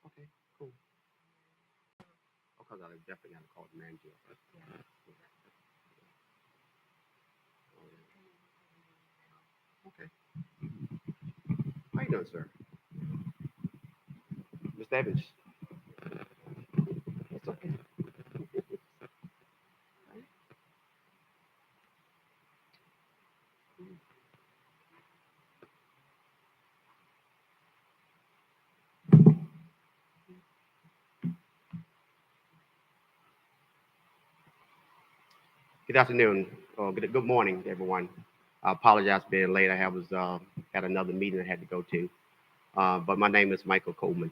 Okay, cool. Because I definitely got to call the manager. Okay. How you doing, sir? Mr. Evans. It's okay. Good afternoon, or good morning, everyone. I apologize for being late. I was had another meeting I had to go to. But my name is Michael Coleman,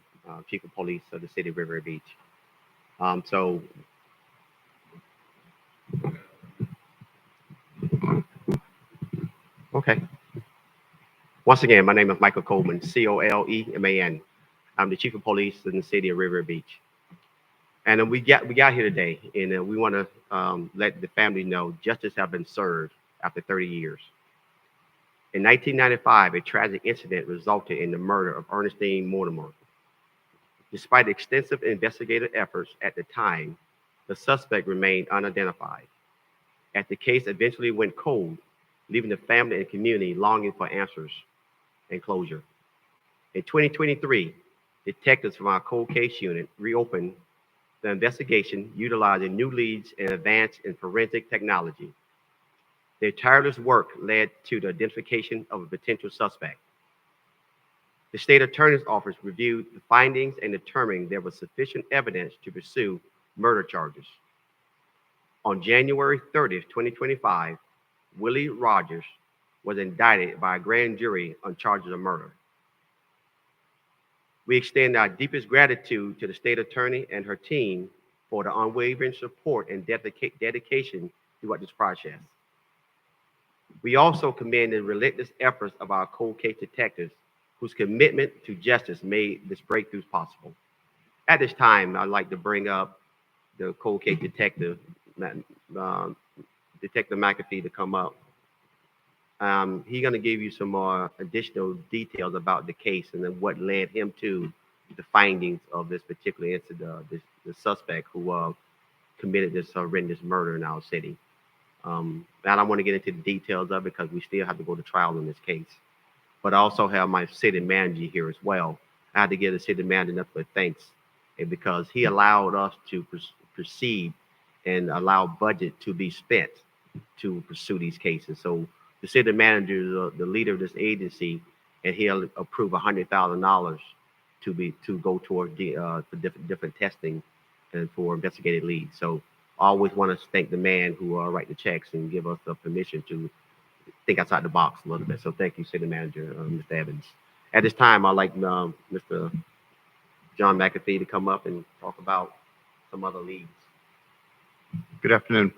Chief of Police of the City of Riviera Beach. So, okay. Once again, my name is Michael Coleman, Coleman. I'm the Chief of Police in the City of Riviera Beach. And we got here today, and we want to let the family know justice has been served after 30 years. In 1995, a tragic incident resulted in the murder of Ernestine Mortimer. Despite extensive investigative efforts at the time, the suspect remained unidentified. As the case eventually went cold, leaving the family and community longing for answers and closure. In 2023, detectives from our cold case unit reopened the investigation utilizing new leads and advanced in forensic technology. Their tireless work led to the identification of a potential suspect. The state attorney's office reviewed the findings and determined there was sufficient evidence to pursue murder charges. On January 30th, 2025, Willie Rogers was indicted by a grand jury on charges of murder. We extend our deepest gratitude to the state attorney and her team for the unwavering support and dedication throughout this process. We also commend the relentless efforts of our cold case detectives whose commitment to justice made this breakthrough possible. At this time, I'd like to bring up the cold case detective, uh, Detective McAfee, to come up. He's going to give you some more additional details about the case and then what led him to the findings of this particular incident, the suspect who committed this horrendous murder in our city. I don't want to get into the details of it because we still have to go to trial in this case. But I also have my city manager here as well. I had to give the city manager nothing but thanks because he allowed us to proceed and allow budget to be spent to pursue these cases. So the city manager is the leader of this agency, and he'll approve $100,000 to go toward the for different testing and for investigative leads. So I always want to thank the man who write the checks and give us the permission to think outside the box a little bit. So thank you, city manager, Mr. Evans. At this time, I'd like Mr. John McAfee to come up and talk about some other leads. Good afternoon.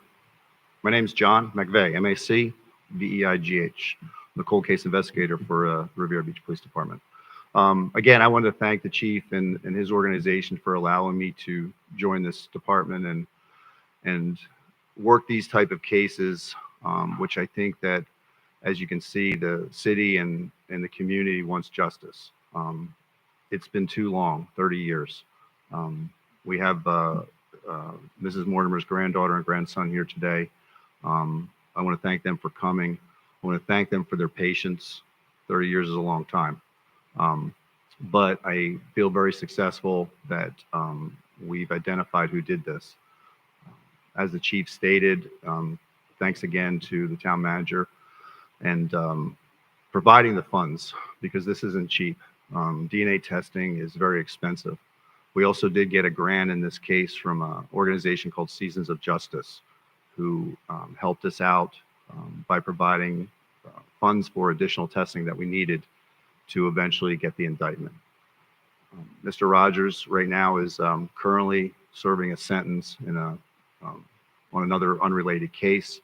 My name is John McVeigh, M-A-C-V-E-I-G-H. I'm the cold case investigator for Riviera Beach Police Department. Again, I wanted to thank the chief and his organization for allowing me to join this department and work these type of cases, which I think that, as you can see, the city and the community wants justice. It's been too long, 30 years. We have Mrs. Mortimer's granddaughter and grandson here today. I want to thank them for coming. I want to thank them for their patience. 30 years is a long time. But I feel very successful that we've identified who did this. As the chief stated, thanks again to the town manager and providing the funds, because this isn't cheap. DNA testing is very expensive. We also did get a grant in this case from an organization called Seasons of Justice, who helped us out by providing funds for additional testing that we needed to eventually get the indictment. Mr. Rogers right now is currently serving a sentence in on another unrelated case.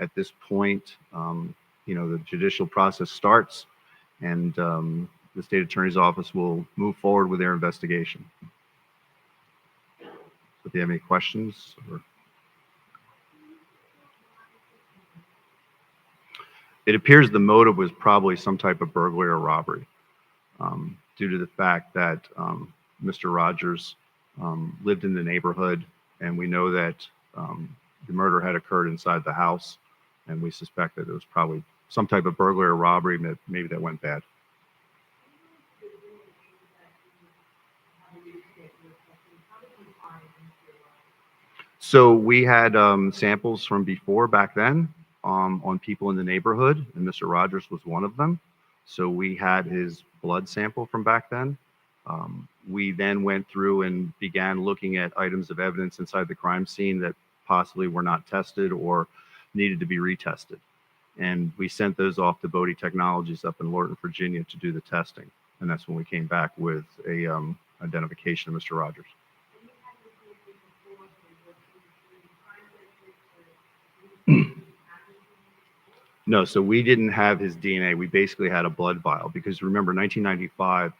At this point, the judicial process starts, and the state attorney's office will move forward with their investigation. So if you have any questions, it appears the motive was probably some type of burglary or robbery. due to the fact that Mr. Rogers lived in the neighborhood, and we know that the murder had occurred inside the house, and we suspect that it was probably some type of burglary or robbery that maybe that went bad. So we had samples from before back then on people in the neighborhood, and Mr. Rogers was one of them. So we had his blood sample from back then. We then went through and began looking at items of evidence inside the crime scene that possibly were not tested or needed to be retested. And we sent those off to Bodie Technologies up in Lorton, Virginia to do the testing. And that's when we came back with a identification of Mr. Rogers. No, so we didn't have his DNA. We basically had a blood vial because remember, 1995,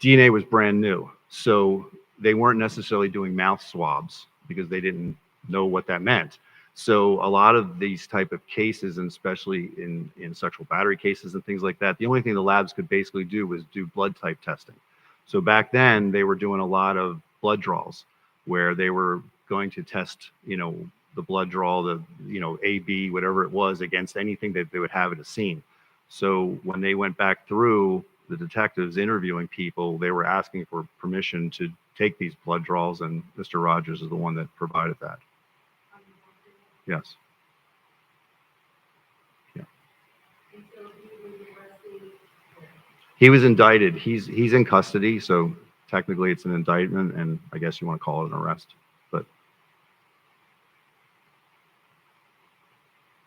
DNA was brand new. So they weren't necessarily doing mouth swabs because they didn't know what that meant. So a lot of these type of cases, and especially in sexual battery cases and things like that, the only thing the labs could basically do was do blood type testing. So back then they were doing a lot of blood draws where they were going to test, the blood draw, the, AB, whatever it was, against anything that they would have at a scene. So when they went back through the detectives interviewing people, they were asking for permission to take these blood draws, and Mr. Rogers is the one that provided that. Yes. Yeah. He was indicted. He's in custody, so technically it's an indictment, and I guess you want to call it an arrest. But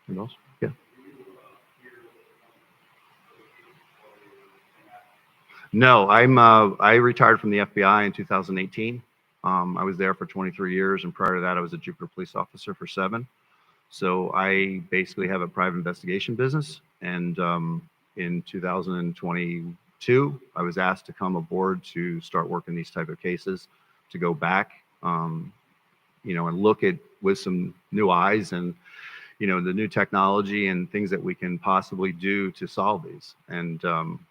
anything else? Yeah. No, I retired from the FBI in 2018. I was there for 23 years, and prior to that, I was a Jupiter police officer for 7. So I basically have a private investigation business, and in 2022, I was asked to come aboard to start working these type of cases, to go back, and look at with some new eyes and the new technology and things that we can possibly do to solve these. And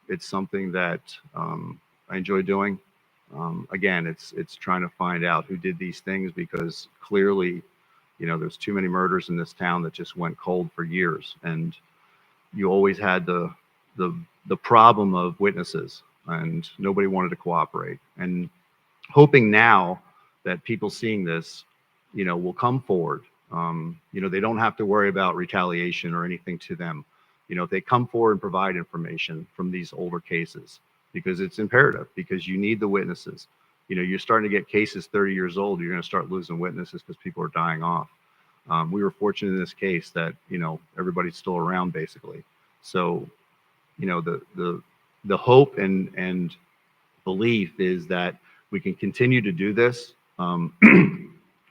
it's something that I enjoy doing. Again, it's trying to find out who did these things, because clearly, there's too many murders in this town that just went cold for years. And you always had the problem of witnesses, and nobody wanted to cooperate. And hoping now that people seeing this, will come forward. They don't have to worry about retaliation or anything to them. If they come forward and provide information from these older cases, because it's imperative, because you need the witnesses. You're starting to get cases 30 years old, you're going to start losing witnesses because people are dying off. We were fortunate in this case that, everybody's still around basically. So, the hope and belief is that we can continue to do this.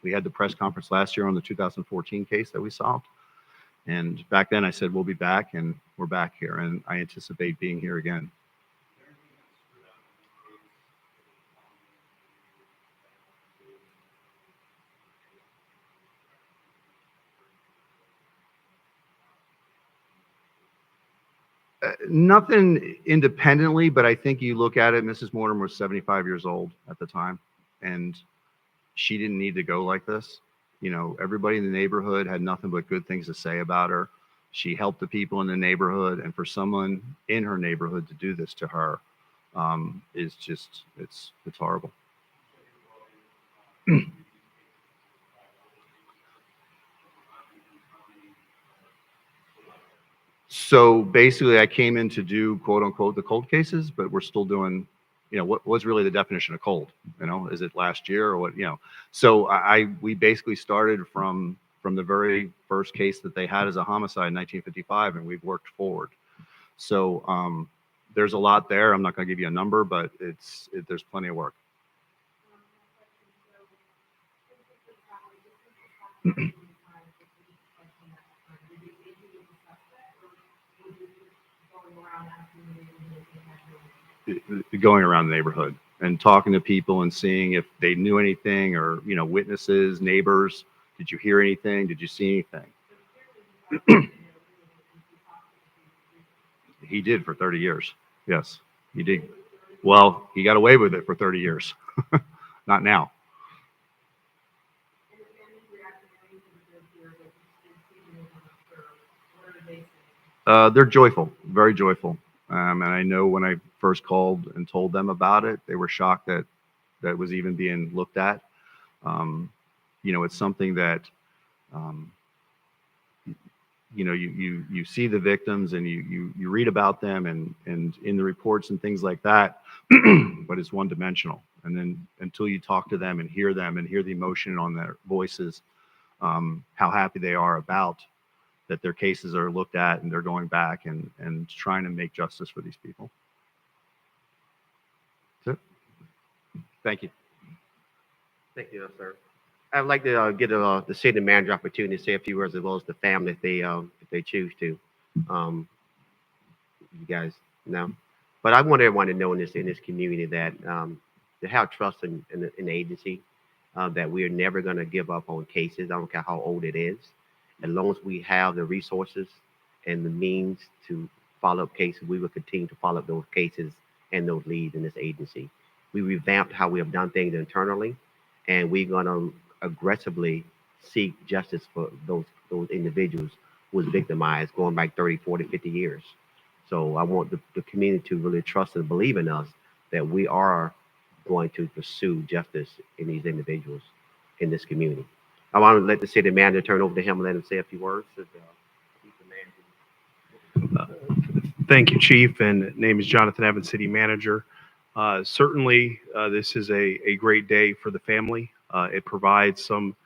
We had the press conference last year on the 2014 case that we solved. And back then I said, we'll be back, and we're back here. And I anticipate being here again. Nothing independently, but I think you look at it, Mrs. Mortimer was 75 years old at the time, and she didn't need to go like this. Everybody in the neighborhood had nothing but good things to say about her. She helped the people in the neighborhood, and for someone in her neighborhood to do this to her is just, it's horrible. So basically I came in to do quote unquote the cold cases, but we're still doing, what was really the definition of cold? Is it last year or what, So we basically started from the very first case that they had as a homicide in 1955, and we've worked forward. So there's a lot there. I'm not going to give you a number, but there's plenty of work. Going around the neighborhood and talking to people and seeing if they knew anything, or witnesses, neighbors. Did you hear anything? Did you see anything? He did for 30 years. Yes, he did. Well, he got away with it for 30 years. Not now. They're joyful, very joyful. And I know when I first called and told them about it, they were shocked that that was even being looked at. Um, it's something that, um, you see the victims and you read about them and in the reports and things like that, but it's one dimensional. And then until you talk to them and hear the emotion on their voices, how happy they are about that their cases are looked at and they're going back and trying to make justice for these people. That's it. Thank you. Thank you, sir. I'd like to get the city manager opportunity to say a few words as well as the family if they choose to. Um, you guys know, but I want everyone to know in this community that to have trust in the agency, that we are never going to give up on cases. I don't care how old it is, as long as we have the resources and the means to follow up cases, we will continue to follow up those cases and those leads in this agency. We revamped how we have done things internally, and we're going to aggressively seek justice for those individuals who was victimized going back 30, 40, 50 years. So I want the community to really trust and believe in us that we are going to pursue justice in these individuals in this community. I want to let the city manager turn over to him and let him say a few words. He's the Thank you, Chief. And name is Jonathan Evans, City Manager. Certainly, this is a great day for the family. It provides some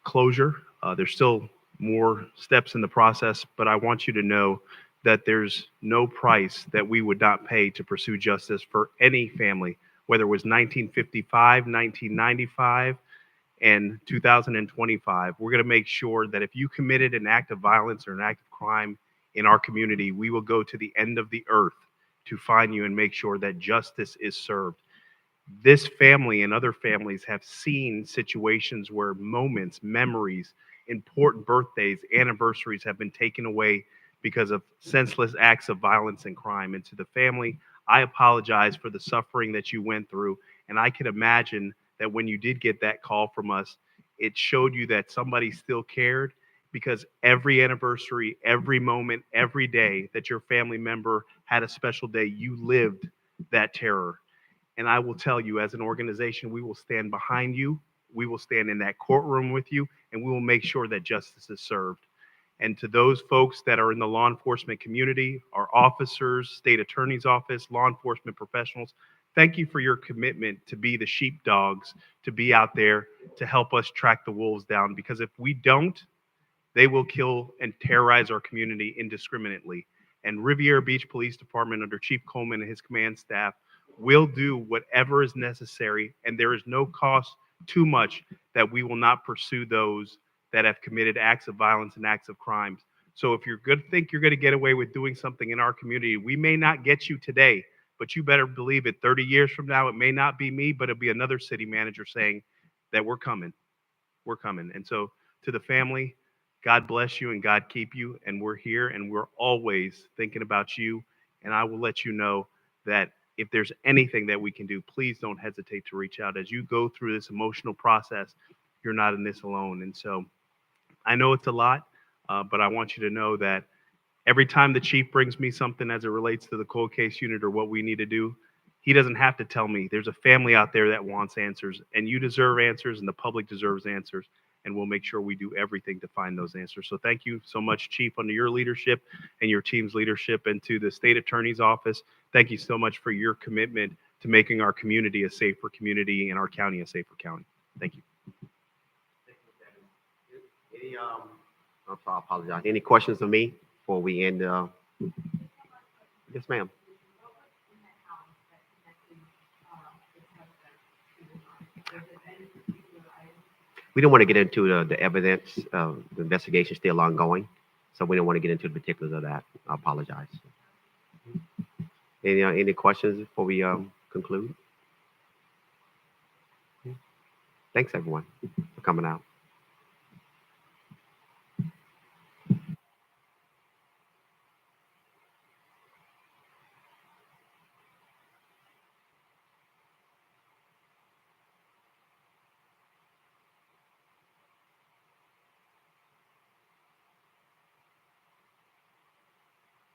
closure. There's still more steps in the process, but I want you to know that there's no price that we would not pay to pursue justice for any family, whether it was 1955, 1995, and 2025. We're going to make sure that if you committed an act of violence or an act of crime in our community, we will go to the end of the earth to find you and make sure that justice is served. This family and other families have seen situations where moments, memories, important birthdays, anniversaries have been taken away because of senseless acts of violence and crime. And to the family, I apologize for the suffering that you went through. And I can imagine that when you did get that call from us, it showed you that somebody still cared, because every anniversary, every moment, every day that your family member had a special day, you lived that terror. And I will tell you, as an organization, we will stand behind you. We will stand in that courtroom with you, and we will make sure that justice is served. And to those folks that are in the law enforcement community, our officers, state attorney's office, law enforcement professionals, thank you for your commitment to be the sheepdogs, to be out there to help us track the wolves down. Because if we don't, they will kill and terrorize our community indiscriminately. And Riviera Beach Police Department, under Chief Coleman and his command staff, will do whatever is necessary. And there is no cost too much that we will not pursue those that have committed acts of violence and acts of crimes. So if you're good, think you're going to get away with doing something in our community, we may not get you today, but you better believe it. 30 years from now, it may not be me, but it'll be another city manager saying that we're coming. We're coming. And so to the family, God bless you and God keep you. And we're here and we're always thinking about you. And I will let you know that if there's anything that we can do, please don't hesitate to reach out. As you go through this emotional process, you're not in this alone. And so I know it's a lot, but I want you to know that every time the chief brings me something as it relates to the cold case unit or what we need to do, he doesn't have to tell me. There's a family out there that wants answers, and you deserve answers, and the public deserves answers. And we'll make sure we do everything to find those answers. So thank you so much, Chief, under your leadership and your team's leadership, and to the state attorney's office. Thank you so much for your commitment to making our community a safer community and our county a safer county. Thank you. Any I'm sorry, I apologize. Any questions of me before we end? Yes, ma'am. We don't want to get into the evidence. The investigation is still ongoing, so we don't want to get into the particulars of that. I apologize. Any questions before we conclude? Thanks, everyone, for coming out.